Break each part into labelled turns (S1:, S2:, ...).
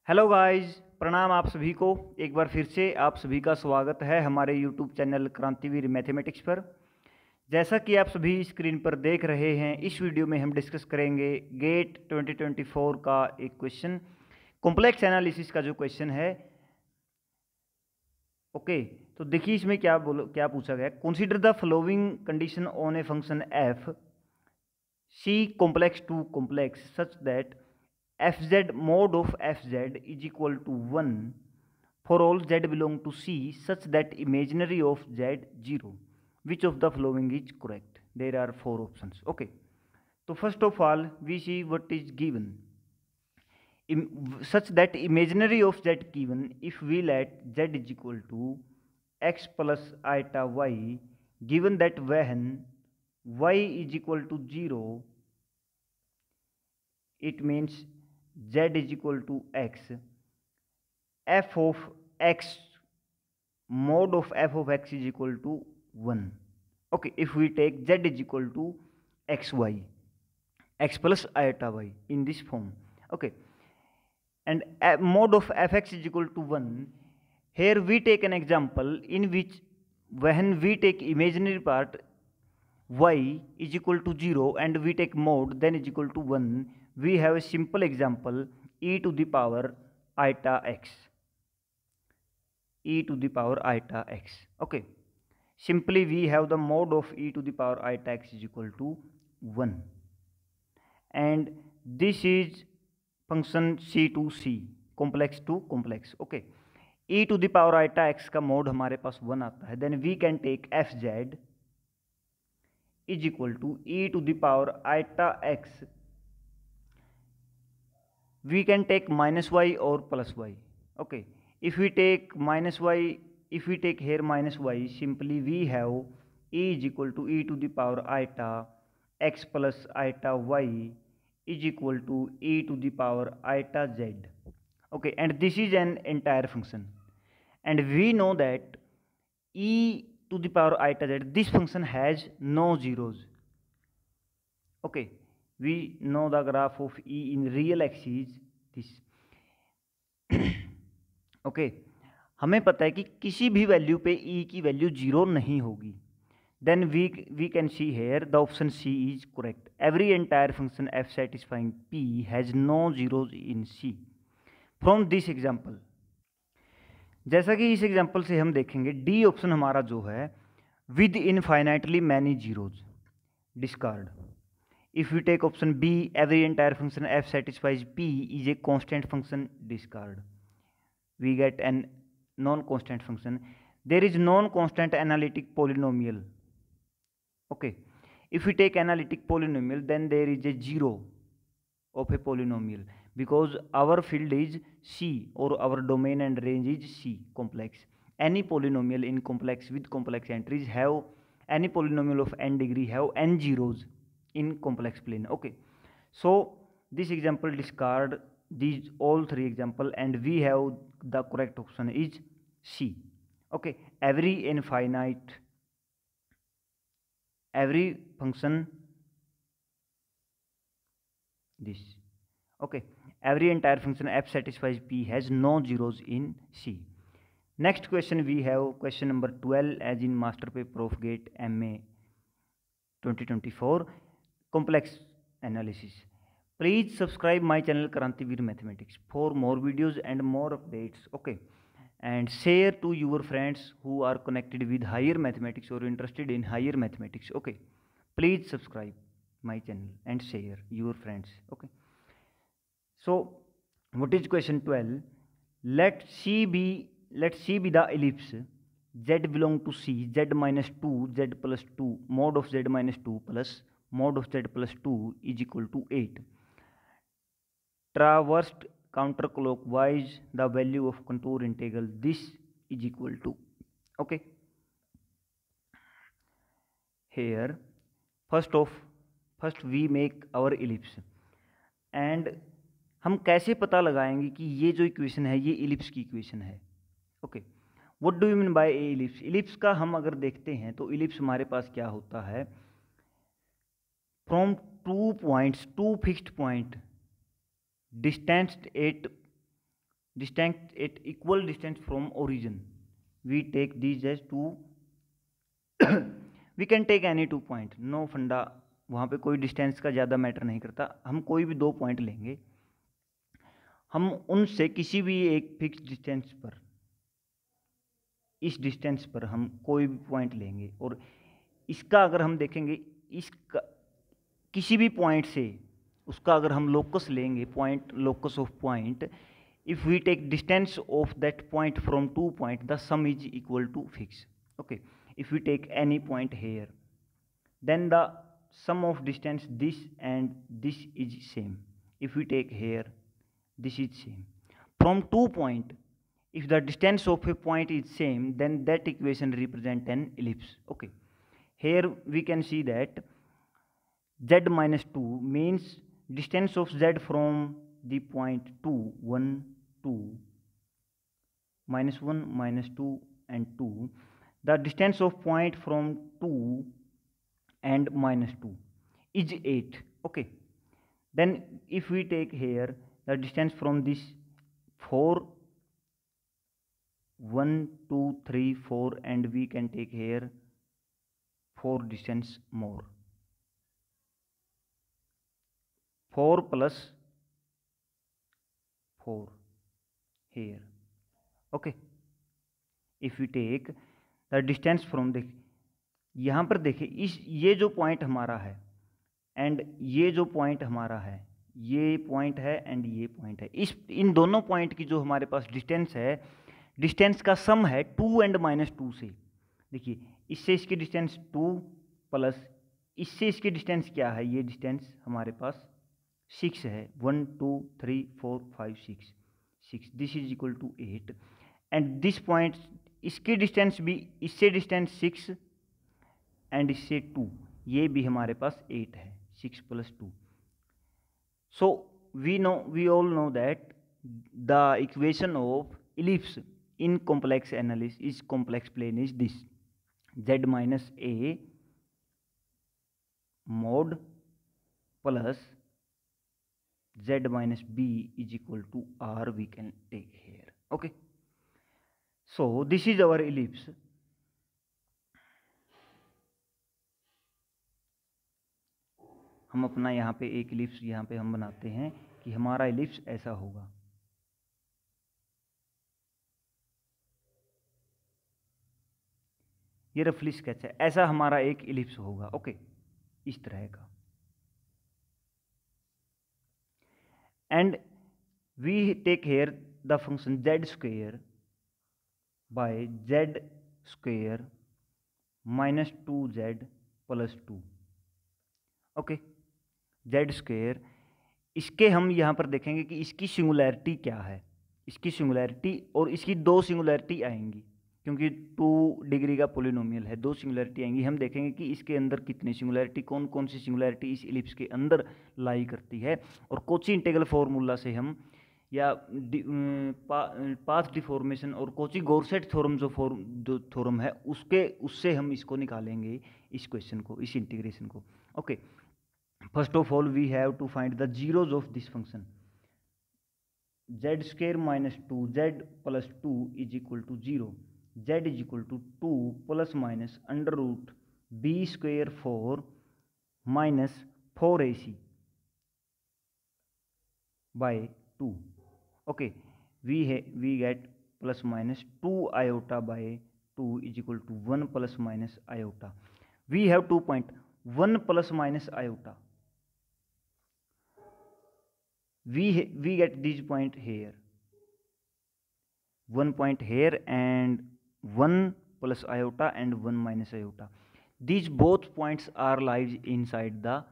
S1: Hello guys, प्रणाम आप सभी को। एक बार फिर से आप सभी का स्वागत है हमारे यूट्यूब चैनल क्रांतिवीर मैथमेटिक्स पर। जैसा कि आप सभी स्क्रीन पर देख रहे हैं, इस वीडियो में हम डिस्कस करेंगे गेट 2024 का एक क्वेश्चन, कॉम्प्लेक्स एनालिसिस का जो क्वेश्चन है। ओके, तो देखिए इसमें क्या पूछा गया। Consider the following condition on a function F C complex to complex such that fz mod of fz is equal to 1 for all z belong to C such that imaginary of z 0. Which of the following is correct? There are four options. Okay, so first of all we see what is given. Such that imaginary of z given if we let z is equal to x plus iota y, given that when y is equal to 0, it means z is equal to x, f of x mod of f of x is equal to 1. Okay, if we take z is equal to xy, x plus iota y in this form. Okay, and mod of fx is equal to 1. Here we take an example in which when we take imaginary part y is equal to 0 and we take mod then is equal to 1. We have a simple example, e to the power iota x, e to the power iota x. Okay, simply we have the mod of e to the power iota x is equal to 1, and this is function c to c, complex to complex. Okay, e to the power iota x का mod हमारे पास 1 आता है, then we can take fz is equal to e to the power iota x. We can take minus y or plus y. Okay, if we take minus y, if we take here minus y, simply we have e is equal to e to the power iota x plus iota y is equal to e to the power iota z. Okay, and this is an entire function, and we know that e to the power iota z, this function has no zeros. Okay, we know the graph of e in real axis this. Okay, हमें पता है कि किसी भी value पे e की value zero नहीं होगी. Then we can see here the option C is correct. Every entire function f satisfying p has no zeros in C. From this example, जैसा कि इस एग्जाम्पल से हम देखेंगे, डी ऑप्शन हमारा जो है with infinitely many zeros, discard. If we take option B, every entire function f satisfies p is a constant function, discard. We get an non-constant function. There is non-constant analytic polynomial. Okay, if we take analytic polynomial, then there is a zero of a polynomial because our field is C or our domain and range is C, complex. Any polynomial in complex with complex entries have, any polynomial of n degree have n zeros in complex plane. Okay, so this example discard these all three example and we have the correct option is C. Okay, every infinite, every function this. Okay, every entire function f satisfies p has no zeros in C. Next question we have question number 12 as in master paper of GATE MA 2024, complex analysis. Please subscribe my channel Krantiveer Mathematics for more videos and more updates. Okay, and share to your friends who are connected with higher mathematics or interested in higher mathematics. Okay, please subscribe my channel and share your friends. Okay, so what is question 12? Let C be the ellipse z belong to C, z minus 2, z plus 2, mod of z minus 2 plus mod of z plus 2 is equal to 8. Traversed counterclockwise the value of contour integral this is equal to. Okay, here first we make our ellipse, and हम कैसे पता लगाएंगे कि ये जो equation है ये ellipse की इक्वेशन है. Okay, what do you mean by A ellipse? Ellipse का हम अगर देखते हैं तो इलिप्स हमारे पास क्या होता है, from two points, two fixed point distanced at distance at equal distance from origin. We take these as two we can take any 2 point, no फंडा, वहाँ पे कोई डिस्टेंस का ज़्यादा मैटर नहीं करता, हम कोई भी 2 पॉइंट लेंगे, हम उनसे किसी भी एक फिक्स डिस्टेंस पर, इस डिस्टेंस पर हम कोई भी पॉइंट लेंगे और इसका अगर हम देखेंगे, इसका किसी भी पॉइंट से उसका अगर हम लोकस लेंगे, point locus of point, if we take distance of that point from 2 point, the sum is equal to fix. Okay, if we take any point here, then the sum of distance this and this is same. If we take here, this is same. From 2 point, if the distance of a point is same, then that equation represent an ellipse. Okay, here we can see that z minus 2 means distance of z from the point 2, 1, 2, minus 1, minus 2 and 2. The distance of point from 2 and minus 2 is 8. Okay, then if we take here the distance from this 4, 1, 2, 3, 4, and we can take here 4 distance more, 4 plus 4 here. Okay, if we take the distance from the, यहाँ पर देखिए, इस ये जो point हमारा है and ये जो पॉइंट हमारा है, ये पॉइंट है एंड ये पॉइंट है, इस इन दोनों पॉइंट की जो हमारे पास डिस्टेंस है, डिस्टेंस का सम है 2 एंड माइनस 2 से। देखिए, इससे इसकी डिस्टेंस 2 प्लस इससे इसकी डिस्टेंस क्या है, ये डिस्टेंस हमारे पास 6 है, 1, 2, 3, 4, 5, 6, this is equal to 8 and this point, इसकी डिस्टेंस भी, इससे डिस्टेंस 6 एंड इससे 2, ये भी हमारे पास 8 है, 6 plus 2. So we all know that the equation of ellipse in complex analysis is complex plane is this: z minus a mod plus z minus b is equal to r, we can take here. Okay, so this is our ellipse. हम अपना यहाँ पे एक ellipse यहाँ पे हम बनाते हैं कि हमारा इलिप्स ऐसा होगा। ये रफली स्केच है, ऐसा हमारा एक इलिप्स होगा। ओके, इस तरह का। And we take here the function Z square by Z square minus 2z plus 2। Okay, Z square, इसके हम यहाँ पर देखेंगे कि इसकी सिंगुलैरिटी क्या है, इसकी सिंगुलैरिटी और इसकी 2 सिंगुलैरिटी आएंगी, क्योंकि 2 डिग्री का पोलिनोमियल है, 2 सिंगुलैरिटी आएंगी। हम देखेंगे कि इसके अंदर कितनी सिंगुलैरिटी, कौन कौन सी सिंगुलैरिटी इस इलिप्स के अंदर लाई करती है, और कॉची इंटीग्रल फार्मूला से हम, या पाथ डिफॉर्मेशन और कॉची गॉर्सेट थ्योरम जो थ्योरम है उससे हम इसको निकालेंगे, इस क्वेश्चन को, इस इंटीग्रेशन को। Okay, first of all we have to find the zeros of this function. Z square minus 2z plus 2 is equal to 0. Z is equal to 2 plus minus under root b square 4 minus 4ac by 2. Okay, we get plus minus 2 iota by 2 is equal to 1 plus minus iota. We have 2 point, 1 plus minus iota. We get this point here, 1 point here, and 1 plus iota and 1 minus iota. These both points are lies inside the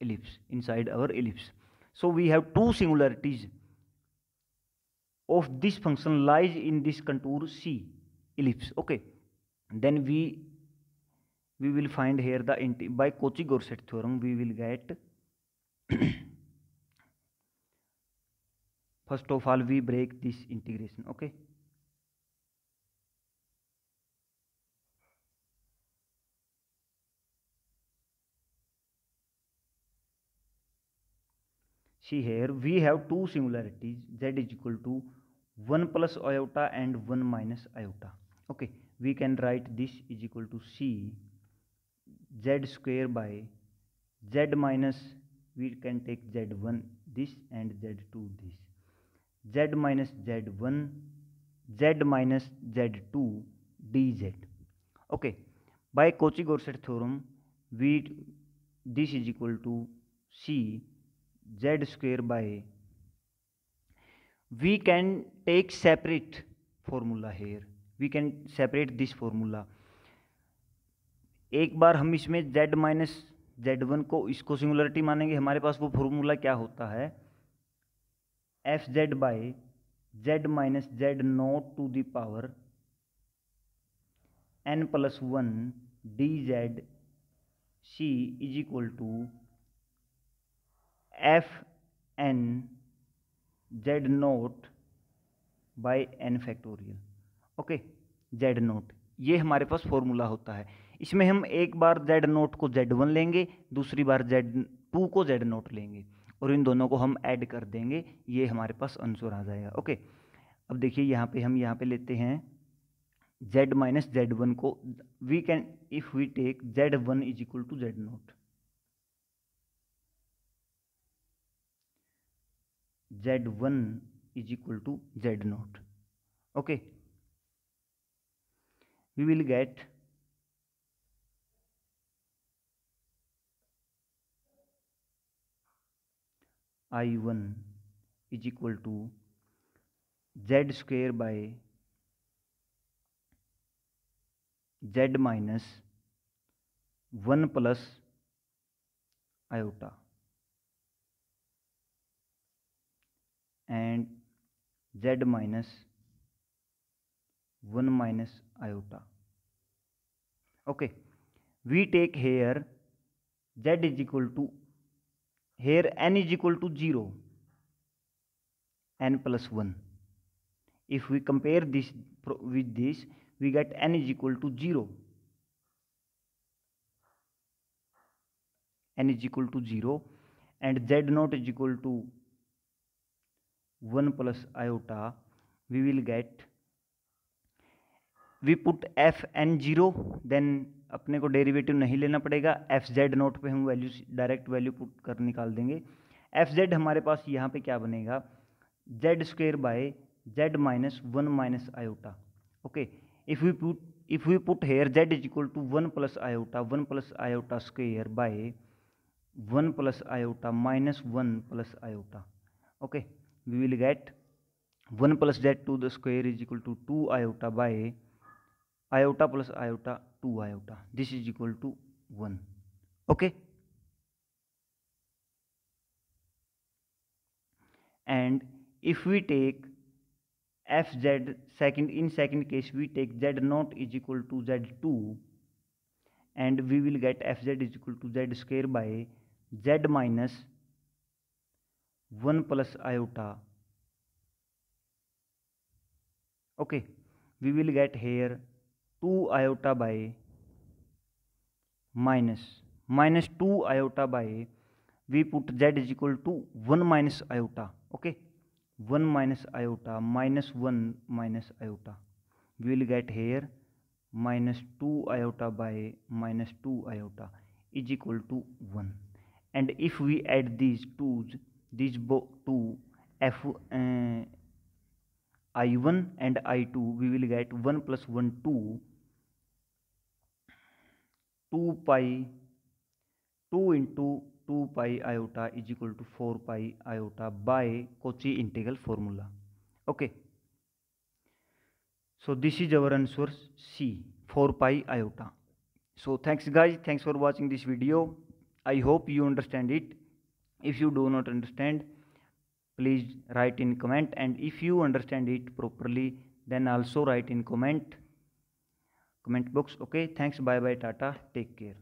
S1: ellipse, inside our ellipse. So we have 2 singularities of this function lies in this contour C ellipse. Okay, then we will find here the by Cauchy-Gaussian theorem we will get first of all we break this integration. Okay, see here we have 2 singularities, z is equal to 1 plus iota and 1 minus iota. Okay, we can write this is equal to c z square by z minus, we can take z1 this and z2 this, z minus z1 z minus z2 dz. Okay, by Cauchy-Grosset theorem, we this is equal to c z square by, we can take separate formula here, we can separate this formula. एक बार हम इसमें z minus z1 को इसको singularity मानेंगे, हमारे पास वो formula क्या होता है, F Z by Z minus Z naught to the power n plus 1 D Z C is equal to F N Z naught by N factorial. Okay, Z naught ये हमारे पास फॉर्मूला होता है. इसमें हम एक बार जेड नोट को Z1 लेंगे, दूसरी बार Z2 को Z नोट लेंगे और इन दोनों को हम ऐड कर देंगे, ये हमारे पास आंसर आ जाएगा. ओके, अब देखिए यहाँ पे हम यहाँ पे लेते हैं Z माइनस Z1 को, we can if we take Z1 is equal to Z naught, Z1 is equal to Z naught. Okay, we will get I1 is equal to Z square by Z minus 1 plus iota and Z minus 1 minus iota. Okay, we take here Z is equal to, here n is equal to 0, n plus 1. If we compare this with this, we get n is equal to 0, n is equal to 0 and Z naught is equal to 1 plus iota. We will get, we put f n 0, then अपने को derivative नहीं लेना पड़ेगा, F Z note पे हम value direct value put कर निकाल देंगे. एफ जेड हमारे पास यहाँ पे क्या बनेगा, Z square by Z minus 1 minus iota. Okay, if we put here Z is equal to 1 plus iota, 1 plus iota square by 1 plus iota minus 1 plus iota. Okay, we will get 1 plus z to the square is equal to 2 iota by iota plus iota 2 iota. This is equal to 1. Okay, and if we take fz second, in second case we take z naught is equal to z2 and we will get fz is equal to z square by z minus 1 plus iota. Okay, we will get here 2 iota by minus 2 iota by, we put z is equal to 1 minus iota. Okay, 1 minus iota minus 1 minus iota. We will get here minus 2 iota by minus 2 iota is equal to 1. And if we add these twos, these two f I1 and I2, we will get 1 plus 1 2 pi 2 into 2 pi iota is equal to 4 pi iota by Cauchy integral formula. Okay, so this is our answer C, 4 pi iota. So thanks guys, thanks for watching this video. I hope you understand it. If you do not understand, please write in comment, and if you understand it properly, then also write in comment box. Okay, thanks, bye bye, tata, take care.